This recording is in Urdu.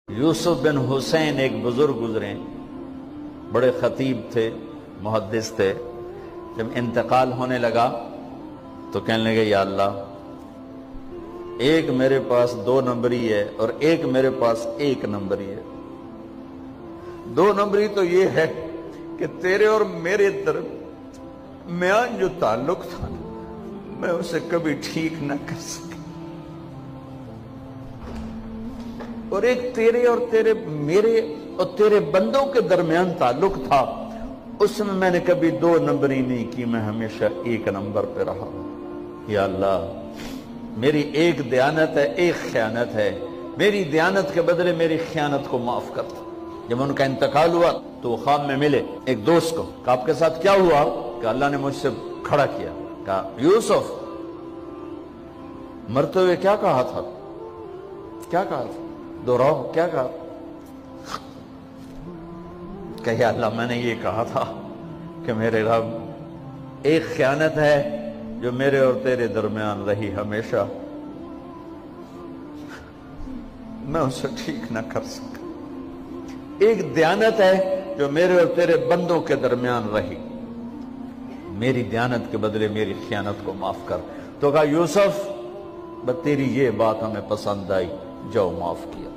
یوسف بن حسین ایک بزرگ گزرے، بڑے خطیب تھے، محدث تھے۔ جب انتقال ہونے لگا تو کہنے لگے یا اللہ، ایک میرے پاس 2 نمبری ہے اور ایک میرے پاس 1 نمبری ہے۔ 2 نمبری تو یہ ہے کہ تیرے اور میرے درمیان جو تعلق تھا میں اسے کبھی ٹھیک نہ کر سکا، اور ایک تیرے اور میرے اور تیرے بندوں کے درمیان تعلق تھا، اس میں نے کبھی 2 نمبری نہیں کی، میں ہمیشہ 1 نمبر پہ رہا۔ یا اللہ، میری ایک دیانت ہے، ایک خیانت ہے، میری دیانت کے بدلے میری خیانت کو معاف کر دو۔ جب ان کا انتقال ہوا تو وہ خواب میں ملے ایک دوست کو، کہ آپ کے ساتھ کیا ہوا؟ کہ اللہ نے مجھ سے کھڑا کیا، کہا یوسف مرتے ہوئے کیا کہا تھا؟ کیا کہا تھا؟ دوہراؤ، کیا کہا؟ کہ یا اللہ، میں نے یہ کہا تھا کہ میرے رب، ایک خیانت ہے جو میرے اور تیرے درمیان رہی ہمیشہ، میں اسے ٹھیک نہ کر سکا۔ ایک دیانت ہے جو میرے اور تیرے بندوں کے درمیان رہی، میری دیانت کے بدلے میری خیانت کو معاف کر۔ تو کہا یوسف، بس تیری یہ بات ہمیں پسند آئی، جاؤ معاف کیا۔